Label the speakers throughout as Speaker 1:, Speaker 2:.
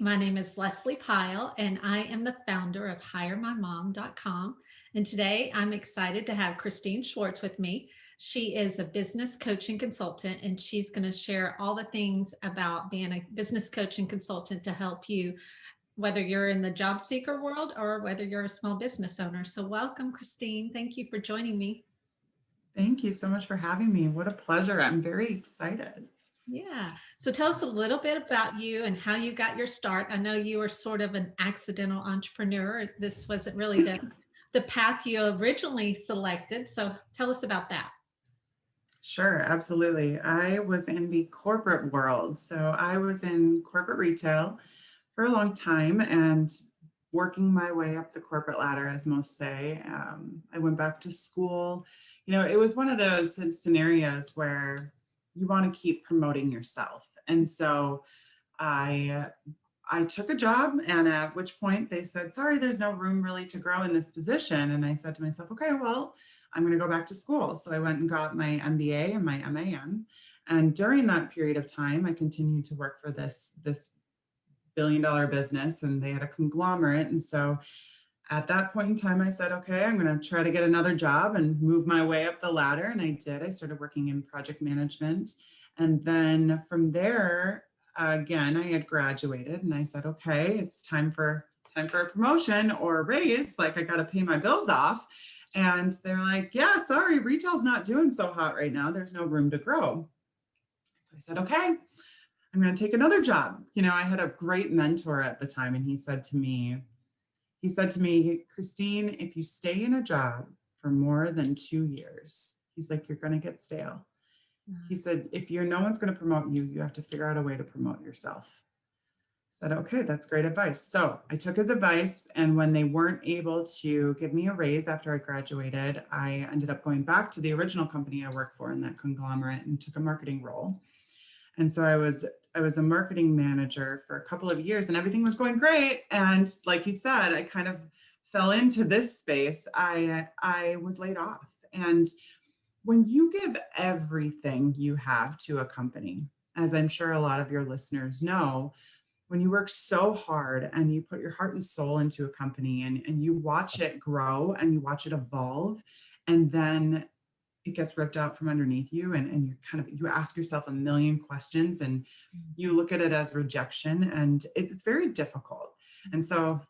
Speaker 1: My name is Leslie Pyle, and I am the founder of HireMyMom.com. And today I'm excited to have Kristine Schwartz with me. She is a business coaching consultant, and she's going to share all the things about being a business coaching consultant to help you, whether you're in the job seeker world or whether you're a small business owner. So, welcome, Kristine. Thank you for joining me.
Speaker 2: Thank you so much for having me. What a pleasure. I'm very excited.
Speaker 1: Yeah. So tell us a little bit about you and how you got your start. I know you were sort of an accidental entrepreneur. This wasn't really the path you originally selected. So tell us about that.
Speaker 2: Sure, absolutely. I was in the corporate world. So I was in corporate retail for a long time and working my way up the corporate ladder, as most say. I went back to school. It was one of those scenarios where you want to keep promoting yourself. And so I I took a job, and at which point they said, sorry, there's no room really to grow in this position. And I said to myself, okay, well, I'm going to go back to school. So I went and got my MBA and my MAM. And during that period of time, I continued to work for this billion-dollar business, and they had a conglomerate. And so at that point in time, I said, okay, I'm going to try to get another job and move my way up the ladder. And I did. I started working in project management. And then from there, again, I had graduated, and I said, okay, it's time for a promotion or a raise. Like, I got to pay my bills off. And they're like, yeah, sorry, retail's not doing so hot right now. There's no room to grow. So I said, okay, I'm going to take another job. I had a great mentor at the time, and he said to me, Kristine, if you stay in a job for more than 2 years, he's like, you're going to get stale. He said, if no one's going to promote you, you have to figure out a way to promote yourself. I said, okay, that's great advice. So I took his advice. And when they weren't able to give me a raise after I graduated, I ended up going back to the original company I worked for in that conglomerate and took a marketing role. And so I was a marketing manager for a couple of years, and everything was going great. And like you said, I kind of fell into this space. I was laid off. And when you give everything you have to a company, as I'm sure a lot of your listeners know, when you work so hard and you put your heart and soul into a company, and you watch it grow and you watch it evolve, and then it gets ripped out from underneath you, and you ask yourself a million questions, and you look at it as rejection, and it's very difficult. And so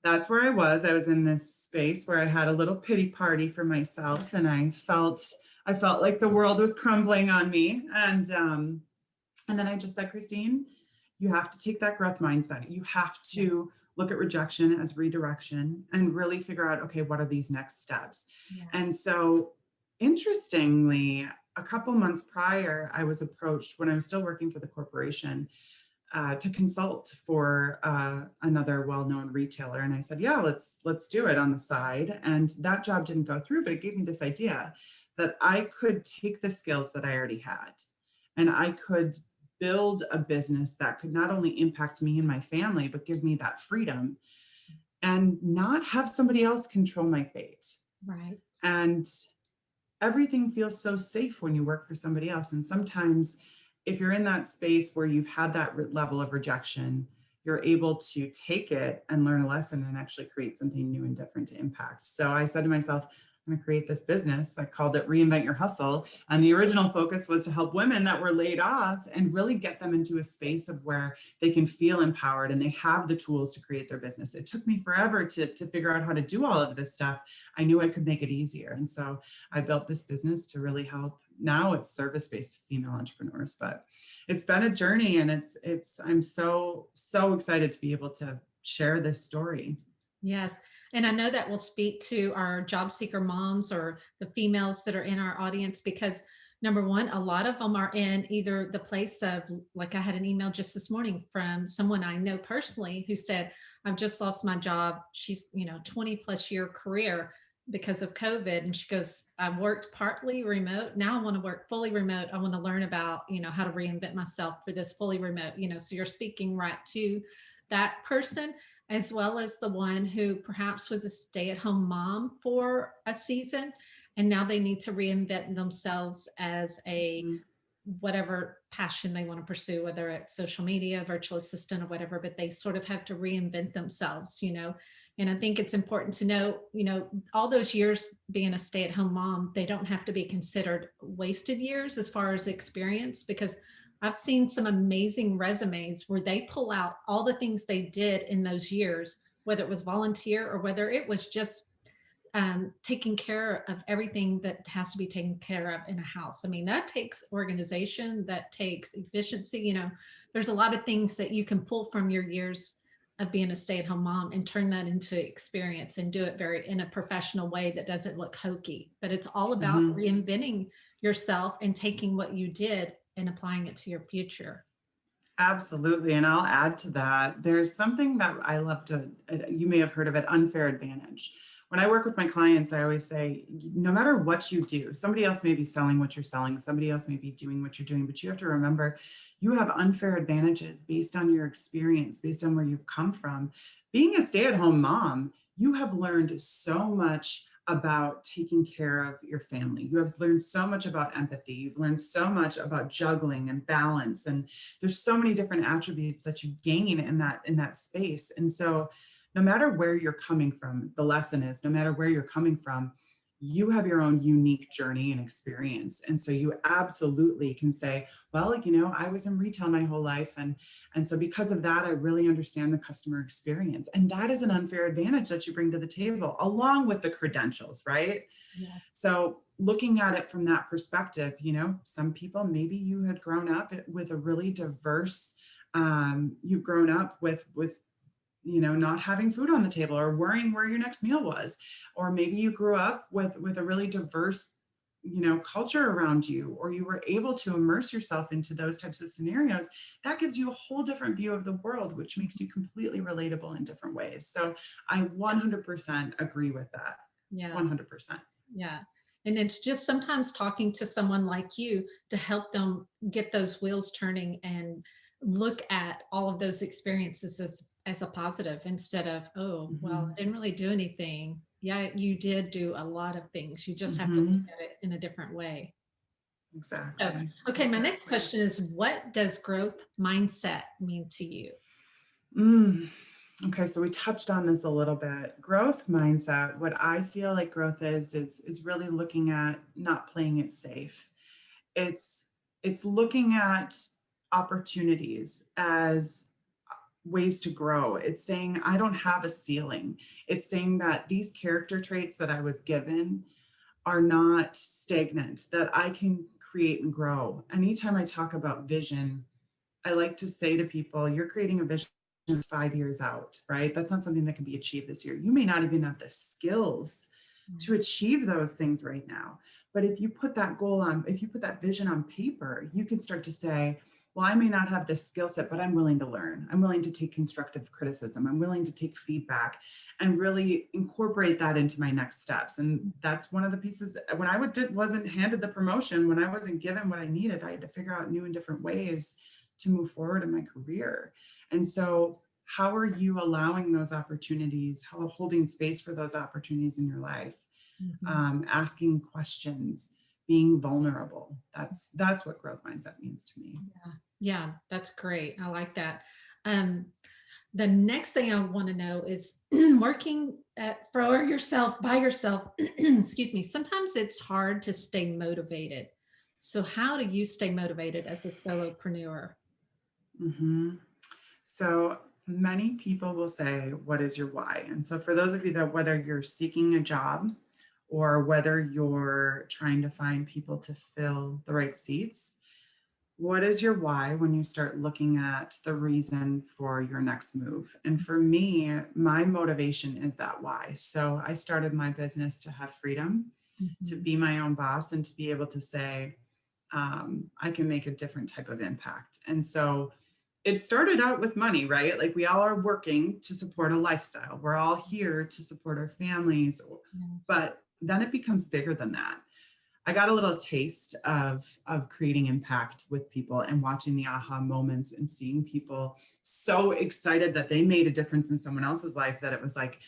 Speaker 2: that's where I was. I was in this space where I had a little pity party for myself, and I felt like the world was crumbling on me. And then I just said, Kristine, you have to take that growth mindset. You have to look at rejection as redirection and really figure out, okay, what are these next steps? Yeah. And so interestingly, a couple months prior, I was approached when I was still working for the corporation to consult for another well-known retailer. And I said, yeah, let's do it on the side. And that job didn't go through, but it gave me this idea that I could take the skills that I already had, and I could build a business that could not only impact me and my family, but give me that freedom and not have somebody else control my fate.
Speaker 1: Right.
Speaker 2: And everything feels so safe when you work for somebody else. And sometimes if you're in that space where you've had that level of rejection, you're able to take it and learn a lesson and actually create something new and different to impact. So I said to myself, I'm going to create this business. I called it Reinvent Your Hustle. And the original focus was to help women that were laid off and really get them into a space of where they can feel empowered and they have the tools to create their business. It took me forever to figure out how to do all of this stuff. I knew I could make it easier. And so I built this business to really help. Now it's service-based female entrepreneurs, but it's been a journey, and I'm so excited to be able to share this story.
Speaker 1: Yes. And I know that will speak to our job seeker moms or the females that are in our audience, because number one, a lot of them are in either the place of, like, I had an email just this morning from someone I know personally who said, I've just lost my job. She's, 20 plus year career because of COVID. And she goes, I worked partly remote. Now I want to work fully remote. I want to learn about, how to reinvent myself for this fully remote, so you're speaking right to that person, as well as the one who perhaps was a stay-at-home mom for a season, and now they need to reinvent themselves as a whatever passion they want to pursue, whether it's social media, virtual assistant, or whatever, but they sort of have to reinvent themselves, you know. And I think it's important to know, you know, all those years being a stay-at-home mom, they don't have to be considered wasted years as far as experience, because I've seen some amazing resumes where they pull out all the things they did in those years, whether it was volunteer or whether it was just taking care of everything that has to be taken care of in a house. I mean, that takes organization, that takes efficiency. You know, there's a lot of things that you can pull from your years of being a stay-at-home mom and turn that into experience and do it very in a professional way that doesn't look hokey. But it's all about
Speaker 2: Mhm.
Speaker 1: reinventing yourself and taking what you did and applying it to your future.
Speaker 2: Absolutely. And I'll add to that. There's something that I love to, you may have heard of it, unfair advantage. When I work with my clients, I always say, no matter what you do, somebody else may be selling what you're selling, somebody else may be doing what you're doing, but you have to remember you have unfair advantages based on your experience, based on where you've come from. Being a stay at home mom, you have learned so much about taking care of your family. You have learned so much about empathy. You've learned so much about juggling and balance, and there's so many different attributes that you gain in that space. And so no matter where you're coming from, the lesson is no matter where you're coming from, you have your own unique journey and experience. And so you absolutely can say, well, you know, I was in retail my whole life. And so because of that, I really understand the customer experience. And that is an unfair advantage that you bring to the table, along with the credentials, right?
Speaker 1: Yeah.
Speaker 2: So looking at it from that perspective, you know, some people, maybe you had grown up with a really diverse, you've grown up with you know, not having food on the table or worrying where your next meal was. Or maybe you grew up with a really diverse, you know, culture around you, or you were able to immerse yourself into those types of scenarios. That gives you a whole different view of the world, which makes you completely relatable in different ways. So I 100% agree with that.
Speaker 1: Yeah.
Speaker 2: 100%.
Speaker 1: Yeah. And it's just sometimes talking to someone like you to help them get those wheels turning and look at all of those experiences as a positive instead of, oh, well,
Speaker 2: Hmm.
Speaker 1: I didn't really do anything. Yeah, you did do a lot of things. You just have to look
Speaker 2: Hmm.
Speaker 1: at it in a different way. So,
Speaker 2: Exactly.
Speaker 1: okay, my next
Speaker 2: Exactly.
Speaker 1: question is, what does growth mindset mean to you?
Speaker 2: Mm. Okay, so we touched on this a little bit. Growth mindset, what I feel like growth is really looking at not playing it safe. It's it's looking at opportunities as ways to grow. It's saying I don't have a ceiling. It's saying that these character traits that I was given are not stagnant, that I can create and grow. Anytime I talk about vision, I like to say to people, you're creating a vision 5 years out, right? That's not something that can be achieved this year. You may not even have the skills to achieve those things right now. But if you put that goal on, if you put that vision on paper, you can start to say, well, I may not have this skill set, but I'm willing to learn. I'm willing to take constructive criticism. I'm willing to take feedback and really incorporate that into my next steps. And that's one of the pieces when wasn't handed the promotion, when I wasn't given what I needed, I had to figure out new and different ways to move forward in my career. And so how are you allowing those opportunities, how holding space for those opportunities in your life,
Speaker 1: Mhm.
Speaker 2: asking questions, being vulnerable? That's what growth mindset means to me.
Speaker 1: Yeah. Yeah, that's great. I like that. Um, the next thing I want to know is working for yourself by yourself. Excuse me. Sometimes it's hard to stay motivated. So, how do you stay motivated as a solopreneur?
Speaker 2: Mhm. So many people will say, what is your why? And so for those of you that whether you're seeking a job or whether you're trying to find people to fill the right seats, what is your why when you start looking at the reason for your next move? And for me, my motivation is that why. So I started my business to have freedom, to
Speaker 1: Mhm.
Speaker 2: be my own boss, and to be able to say, I can make a different type of impact. And so it started out with money, right? Like we all are working to support a lifestyle. We're all here to support our families,
Speaker 1: Yes.
Speaker 2: but then it becomes bigger than that. I got a little taste of creating impact with people and watching the aha moments and seeing people so excited that they made a difference in someone else's life that it was like,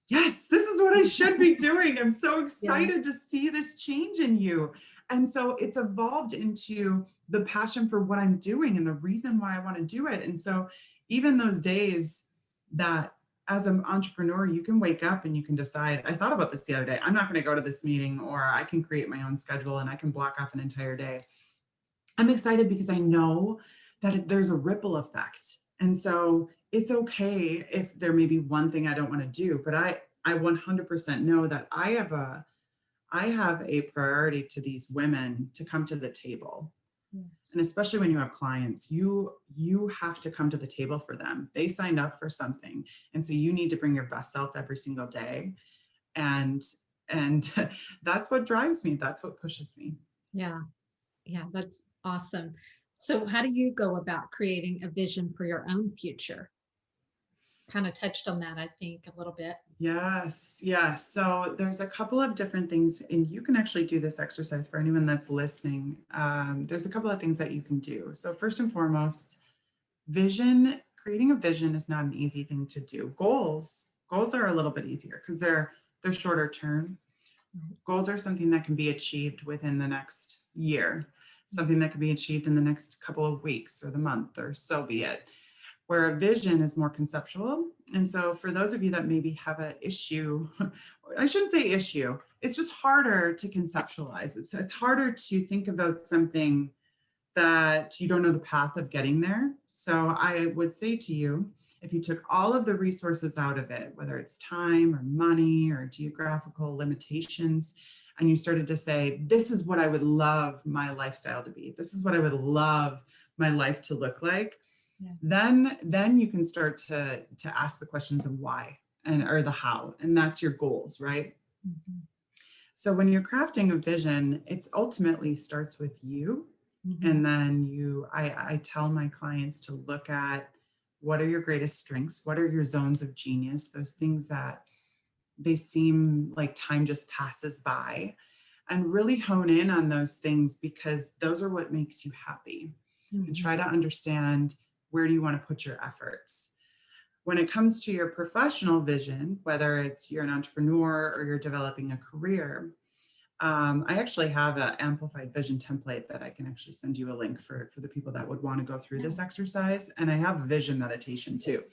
Speaker 2: yes, this is is what I should be doing. I'm so
Speaker 1: Yeah.
Speaker 2: excited to see this change in you. And so it's evolved into the passion for what I'm doing and the reason why I want to do it. And so even those days that as an entrepreneur, you can wake up and you can decide, I thought about this the other day, I'm not going to go to this meeting, or I can create my own schedule and I can block off an entire day. I'm excited because I know that there's a ripple effect. And so it's okay if there may be one thing I don't want to do, but I 100% know that I have a priority to these women to come to the table.
Speaker 1: Yes.
Speaker 2: And especially when you have clients, you have to come to the table for them. They signed up for something. And so you need to bring your best self every single day. And that's what drives me. That's what pushes me.
Speaker 1: Yeah. Yeah. That's awesome. So how do you go about creating a vision for your own future? Kind of touched on that, I think, a little bit.
Speaker 2: Yes, yes. So there's a couple of different things, and you can actually do this exercise for anyone that's listening. There's a couple of things that you can do. So first and foremost, creating a vision is not an easy thing to do. Goals are a little bit easier because they're shorter term.
Speaker 1: Right.
Speaker 2: Goals are something that can be achieved within the next year, something that can be achieved in the next couple of weeks or the month, or so be it. Where a vision is more conceptual. And so for those of you that maybe have an issue, I shouldn't say issue, it's just harder to conceptualize. It's harder to think about something that you don't know the path of getting there. So I would say to you, if you took all of the resources out of it, whether it's time or money or geographical limitations, and you started to say, this is what I would love my lifestyle to be, this is what I would love my life to look like,
Speaker 1: Yeah.
Speaker 2: then you can start to ask the questions of why or the how, and that's your goals, right?
Speaker 1: Mm-hmm.
Speaker 2: So when you're crafting a vision, it's ultimately starts with you.
Speaker 1: Mm-hmm.
Speaker 2: And then I tell my clients to look at what are your greatest strengths, what are your zones of genius, those things that they seem like time just passes by, and really hone in on those things because those are what makes you happy.
Speaker 1: Mm-hmm.
Speaker 2: And try to understand, where do you want to put your efforts? When it comes to your professional vision, whether it's you're an entrepreneur or you're developing a career, I actually have an amplified vision template that I can actually send you a link for the people that would want to go through this exercise. And I have a vision meditation too.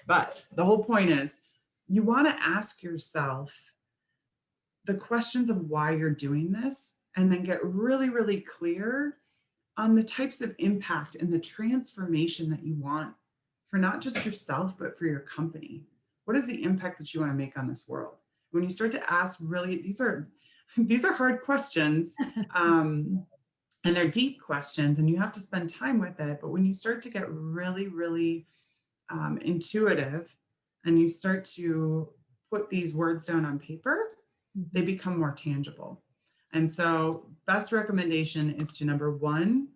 Speaker 2: But the whole point is, you want to ask yourself the questions of why you're doing this, and then get really, really clear on the types of impact and the transformation that you want for not just yourself, but for your company. What is the impact that you want to make on this world? When you start to ask, really, these are hard questions, and they're deep questions, and you have to spend time with it. But when you start to get really, really intuitive, and you start to put these words down on paper, they become more tangible. And so best recommendation is to, number one,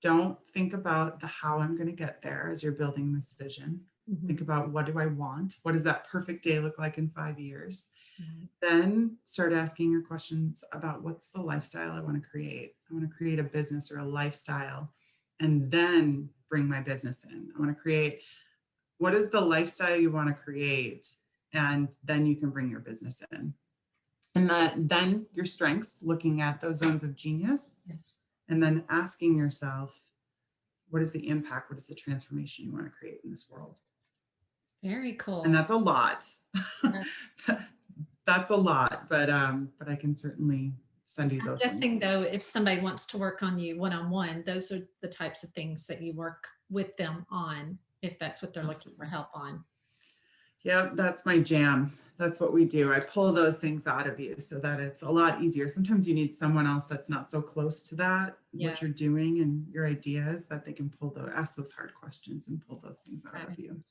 Speaker 2: don't think about the how I'm going to get there as you're building this vision.
Speaker 1: Mm-hmm.
Speaker 2: Think about, what do I want? What does that perfect day look like in 5 years?
Speaker 1: Right.
Speaker 2: Then start asking your questions about, what's the lifestyle I want to create? I want to create a business or a lifestyle, and then bring my business in. I want to create, what is the lifestyle you want to create? And then you can bring your business in. And then your strengths, looking at those zones of genius,
Speaker 1: Yes.
Speaker 2: and then asking yourself, what is the impact? What is the transformation you want to create in this world?
Speaker 1: Very cool.
Speaker 2: And that's a lot.
Speaker 1: Yes.
Speaker 2: That's a lot, but I can certainly send you those
Speaker 1: I'm guessing
Speaker 2: links.
Speaker 1: though, if somebody wants to work on you one-on-one, those are the types of things that you work with them on, if that's what they're looking for help on.
Speaker 2: Yeah, that's my jam. That's what we do. I pull those things out of you so that it's a lot easier. Sometimes you need someone else that's not so close to that,
Speaker 1: Yeah.
Speaker 2: what you're doing and your ideas, that they can ask those hard questions and pull those things out of you.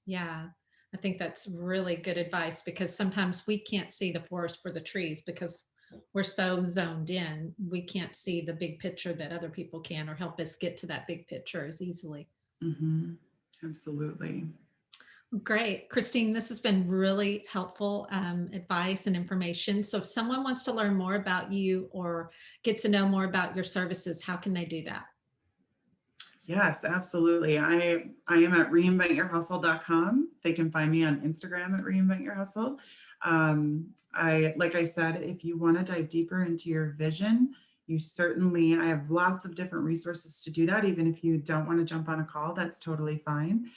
Speaker 1: Yeah, I think that's really good advice, because sometimes we can't see the forest for the trees because we're so zoned in. We can't see the big picture that other people can, or help us get to that big picture as easily.
Speaker 2: Mm-hmm. Absolutely.
Speaker 1: Great. Kristine, this has been really helpful advice and information. So if someone wants to learn more about you or get to know more about your services, how can they do that?
Speaker 2: Yes, absolutely. I am at reinventyourhustle.com. They can find me on Instagram at reinventyourhustle. Like I said, if you want to dive deeper into your vision, I have lots of different resources to do that. Even if you don't want to jump on a call, that's totally fine.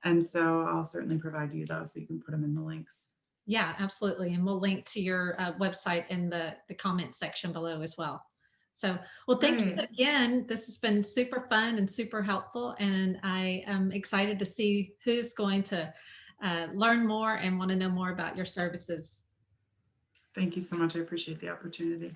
Speaker 2: And so I'll certainly provide you those so you can put them in the links.
Speaker 1: Yeah, absolutely. And we'll link to your website in the comment section below as well. So, well, thank you
Speaker 2: Right.
Speaker 1: again. This has been super fun and super helpful. And I am excited to see who's going to learn more and want to know more about your services.
Speaker 2: Thank you so much. I appreciate the opportunity.